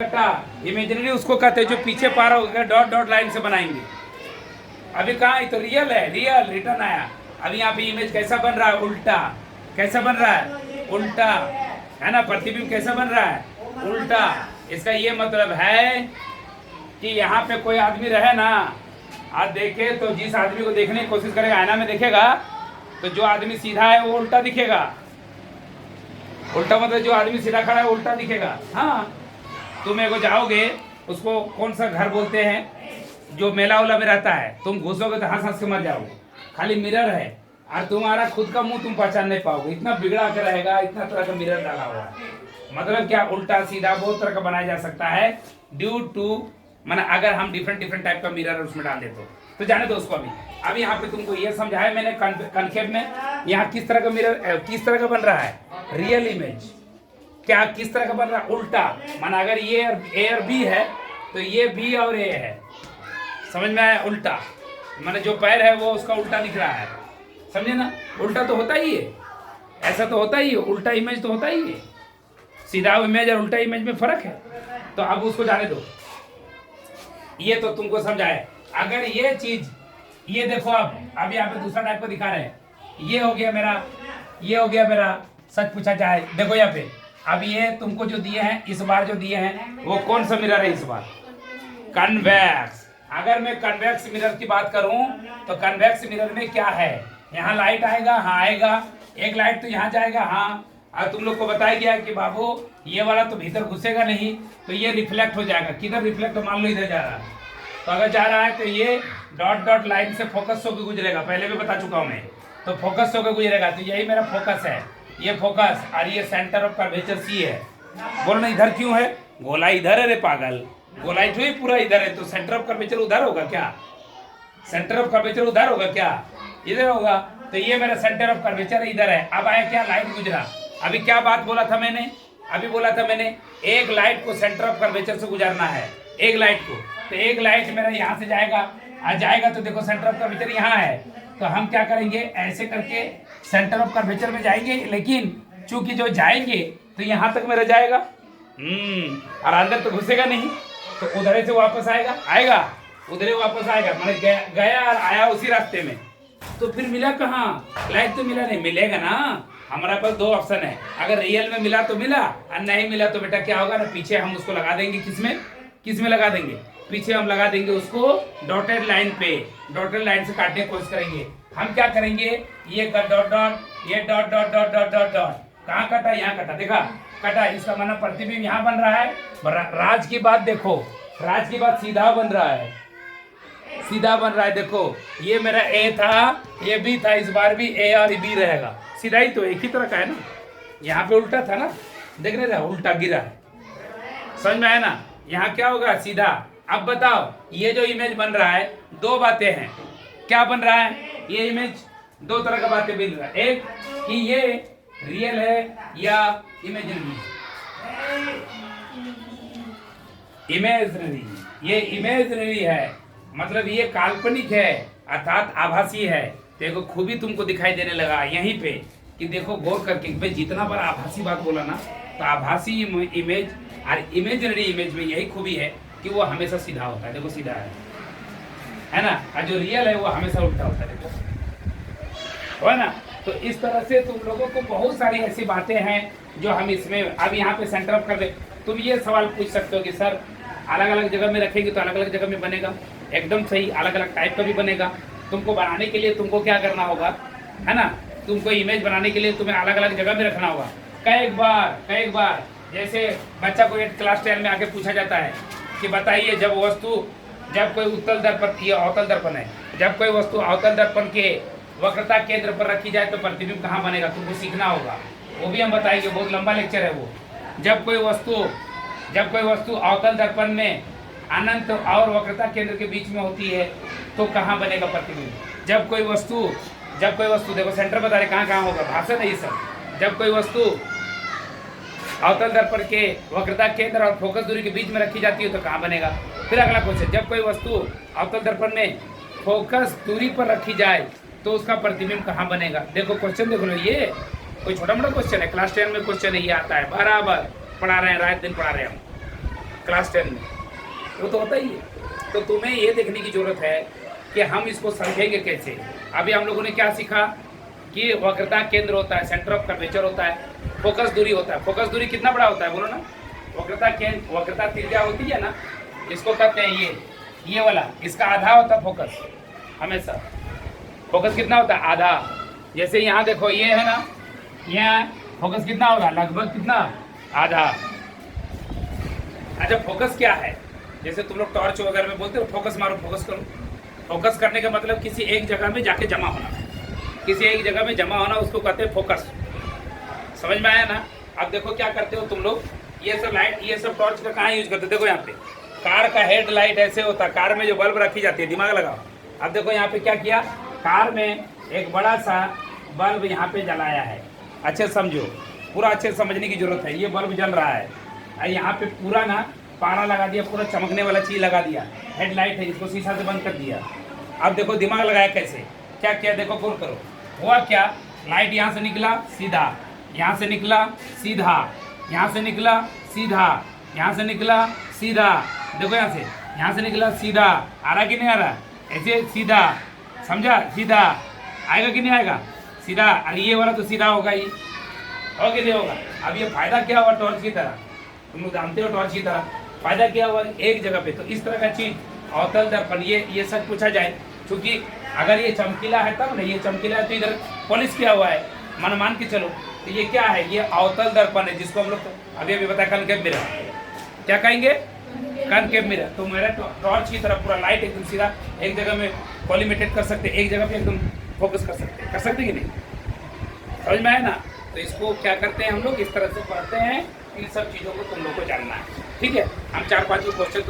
Imaginary उसको कहते हैं जो पीछे पारा होगा डॉट डॉट लाइन से बनाएंगे। अभी कहाँ है तो रियल है, रियल रिटर्न आया। अभी यहाँ पे इमेज कैसा बन रहा है, उल्टा। कैसा बन रहा है, उल्टा, है ना। प्रतिबिंब कैसा बन रहा है, उल्टा। इसका ये मतलब है कि यहाँ पे कोई आदमी रहे ना, आज देखे तो जिस आदमी को देखने की कोशिश करेगा आईना में देखेगा तो जो आदमी सीधा है वो उल्टा दिखेगा। उल्टा मतलब जो आदमी सीधा खड़ा है उल्टा दिखेगा। हाँ, तुम एगो जाओगे, उसको कौन सा घर बोलते हैं जो मेला उला में रहता है, तुम घुसोगे तो हंस हंस के मर जाओगे। खाली मिरर है और तुम्हारा खुद का मुंह तुम पहचान नहीं पाओगे, इतना बिगड़ा के रहेगा, इतना तरह का मिरर डाला हुआ है। मतलब क्या, उल्टा सीधा बहुत तरह का बनाया जा सकता है ड्यू टू, माना अगर हम डिफरेंट डिफरेंट टाइप का मिरर उसमें डाल देते तो जाने दो उसको। अभी यहाँ पे तुमको ये समझाया मैंने कंकेव में, यहाँ किस तरह का मिरर किस तरह का बन रहा है, रियल इमेज क्या किस तरह का बन रहा है, उल्टा। माना अगर ये ए और बी है तो ये बी और ए है, समझ में आया, उल्टा। माने जो पैर है वो उसका उल्टा दिख रहा है, समझे ना। उल्टा तो होता ही है, ऐसा तो होता ही है, उल्टा इमेज तो होता ही है। सीधा इमेज और उल्टा इमेज में फर्क है। तो अब उसको जाने दो, ये तो तुमको समझाए। अगर ये चीज, ये देखो अब यहाँ पे दूसरा टाइप को दिखा रहे हैं, ये हो गया मेरा, ये हो गया मेरा। सच पूछा जाए, देखो यहाँ पे अब ये तुमको जो दिए हैं इस बार, जो दिए हैं वो कौन सा मिरर है इस बार, कन्वेक्स। अगर मैं कन्वेक्स मिरर की बात करूं तो कन्वेक्स मिरर में क्या है, यहाँ लाइट आएगा, हाँ आएगा, एक लाइट तो यहाँ जाएगा, हाँ। और तुम लोग को बताया गया कि बाबू ये वाला तो भीतर घुसेगा नहीं, तो ये रिफ्लेक्ट हो जाएगा। किधर रिफ्लेक्ट, तो मान लो इधर जा रहा है, तो अगर जा रहा है तो ये डॉट डॉट लाइन से फोकस होकर गुजरेगा, पहले भी बता चुका हूँ मैं। तो फोकस होकर गुजरेगा, तो यही मेरा फोकस है, ये फोकस। और ये सेंटर ऑफ कर्वेचर सी है। बोलना इधर क्यों है, गोला इधर है रे पागल, गोला ही पूरा इधर है, तो सेंटर ऑफ कर्वेचर उधर होगा क्या, सेंटर ऑफ कर्वेचर उधर होगा क्या, इधर होगा। तो ये मेरा सेंटर ऑफ कर्वेचर इधर है। अब आया क्या, लाइट गुजरा। अभी क्या बात बोला था मैंने, अभी बोला था मैंने एक लाइट को सेंटर ऑफ कर्वेचर से गुजरना है, एक लाइट को। तो एक लाइट मेरा यहाँ से जाएगा, आ जाएगा तो देखो सेंटर ऑफ कर्वेचर यहाँ है, तो हम क्या करेंगे, ऐसे करके सेंटर ऑफ कर्वेचर में जाएंगे। लेकिन चूंकि जो जाएंगे तो यहाँ तक मेरा जाएगा, और अंदर तो घुसेगा नहीं, तो उधर से वापस आएगा उधर वापस आएगा। मैंने गया और आया उसी रास्ते में, तो फिर मिला कहाँ, लाइट तो मिला नहीं, मिलेगा ना। हमारा पास दो ऑप्शन है, अगर रियल में मिला तो मिला, और नहीं मिला तो बेटा क्या होगा ना, पीछे हम उसको लगा देंगे, किसमें लगा देंगे, पीछे हम लगा देंगे उसको डॉटेड लाइन पे, डॉटेड लाइन से काटने की कोशिश करेंगे। हम क्या करेंगे, ये डॉट डॉट, ये dot dot dot dot dot dot, कहाँ कटा, यहाँ कटा, देखा कटा। इसका माना प्रतिबिंब यहाँ बन रहा है। राज की बात देखो, राज की बात सीधा बन रहा है, सीधा बन रहा है। देखो ये मेरा ए था, ये बी था, इस बार भी ए और बी रहेगा, सीधा ही तो एक ही तरह का है ना। यहाँ पे उल्टा था ना, देख रहे थे, उल्टा गिरा है, समझ में आया ना। यहाँ क्या होगा, सीधा। अब बताओ, ये जो इमेज बन रहा है, दो बातें हैं। क्या बन रहा है, ये इमेज दो तरह का बातें मिल रहा है। एक कि ये रियल है या इमेजिनरी, इमेजिनरी, ये इमेजिनरी है, मतलब ये काल्पनिक है, अर्थात आभासी है। देखो खूबी तुमको दिखाई देने लगा यहीं पे कि देखो गौर करके, भाई जितना बार आभासी बात बोला ना, तो आभासी इमेज और इमेजिनरी इमेज में यही खूबी है कि वो हमेशा सीधा होता है। देखो सीधा है ना, और जो रियल है वो हमेशा उल्टा होता है, देखो, है ना। तो इस तरह से तुम लोगों को बहुत सारी ऐसी बातें हैं जो हम इसमें अब यहाँ पे सेंटर अप कर दे। तुम ये सवाल पूछ सकते हो कि सर अलग अलग जगह में रखेंगे तो अलग अलग जगह में बनेगा, एकदम सही, अलग अलग टाइप का भी बनेगा। तुमको बनाने के लिए तुमको क्या करना होगा, है ना, तुमको इमेज बनाने के लिए तुम्हें अलग अलग जगह में रखना होगा। कई बार जैसे बच्चा को 8 क्लास 10 में आके पूछा जाता है कि बताइए जब कोई उत्तल दर्पण, ये अवतल दर्पण है, जब कोई वस्तु अवतल दर्पण के वक्रता केंद्र पर रखी जाए तो प्रतिबिंब कहाँ बनेगा, तुमको सीखना होगा, वो भी हम बताएंगे, बहुत लंबा लेक्चर है वो। जब कोई वस्तु अवतल दर्पण में अनंत और वक्रता केंद्र के बीच में होती है तो कहाँ बनेगा प्रतिबिंब। जब कोई वस्तु देखो सेंटर बता रहे कहाँ होगा, भाषण है ये सब। जब कोई वस्तु अवतल दर्पण के वक्रता केंद्र और फोकस दूरी के बीच में रखी जाती है तो कहाँ बनेगा। फिर अगला क्वेश्चन, जब कोई वस्तु अवतल दर्पण में फोकस दूरी पर रखी जाए तो उसका प्रतिबिंब कहाँ बनेगा। देखो क्वेश्चन देख लो, ये कोई छोटा मोटा क्वेश्चन है, क्लास 10 में क्वेश्चन है, ये आता है बराबर, पढ़ा रहे हैं, रात दिन पढ़ा रहे हैं हम। क्लास 10 में, वो तो होता ही है। तो तुम्हें ये देखने की जरूरत है कि हम इसको समझेंगे कैसे। अभी हम लोगों ने क्या सीखा कि वक्रता केंद्र होता है, सेंटर ऑफ कर्वेचर होता है, फोकस दूरी होता है। फोकस दूरी कितना बड़ा होता है बोलो ना? वक्रता केंद्र, वक्रता त्रिज्या होती है ना, इसको कहते हैं ये वाला, इसका आधा होता है फोकस हमेशा। फोकस कितना होता है? आधा। जैसे यहाँ देखो ये है ना, यहाँ फोकस कितना होगा? लगभग कितना? आधा। अच्छा फोकस क्या है? जैसे तुम लोग टॉर्च वगैरह में बोलते हो फोकस मारो, फोकस करो। फोकस करने का मतलब किसी एक जगह में जाके जमा होना, किसी एक जगह में जमा होना, उसको कहते हैं फोकस। समझ में आया ना? अब देखो क्या करते हो तुम लोग, ये सब लाइट, ये सब टॉर्च का कहाँ यूज करते हो? देखो यहाँ पे कार का हेड लाइट ऐसे होता है, कार में जो बल्ब रखी जाती है, दिमाग लगाओ। अब देखो यहाँ पे क्या किया, कार में एक बड़ा सा बल्ब यहाँ पे जलाया है। अच्छे समझो, पूरा अच्छे समझने की जरूरत है। ये बल्ब जल रहा है, यहाँ पे पूरा ना पारा लगा दिया, पूरा चमकने वाला चीज लगा दिया, हेडलाइट है, इसको शीशा से बंद कर दिया। अब देखो दिमाग लगाया कैसे, क्या क्या देखो, गौर करो। हुआ क्या, लाइट यहाँ से निकला सीधा, यहाँ से निकला सीधा, यहाँ से निकला सीधा, यहाँ से निकला सीधा। देखो यहाँ से निकला सीधा, आ रहा कि नहीं आ रहा? ऐसे सीधा, समझा? सीधा आएगा कि नहीं आएगा? सीधा। अरे ये वाला तो सीधा होगा ही, हो कि नहीं होगा? अब ये फायदा क्या हुआ टॉर्च की तरह, तुम लोग जानते हो टॉर्च की तरह फायदा क्या हुआ एक जगह पे। तो इस तरह का चीज अवतल दर्पण, ये सच पूछा जाए, क्योंकि अगर ये चमकीला है तब ना, ये चमकीला है तो इधर पॉलिश किया हुआ है, मान के चलो। तो ये क्या है? ये अवतल दर्पण है, जिसको हम लोग अभी बताया कनकेव मिरर। क्या कहेंगे? Concave mirror. तो मेरा टॉर्च की तरह पूरा लाइट एकदम सीधा एक जगह में कॉलिमेटेड कर सकते, एक जगह पे एकदम फोकस कर सकते कि नहीं? समझ में आया ना? तो इसको क्या करते हैं हम लोग, इस तरह से पढ़ते हैं। इन सब चीज़ों को तुम लोग को जानना है, ठीक है? हम 4-5 क्वेश्चन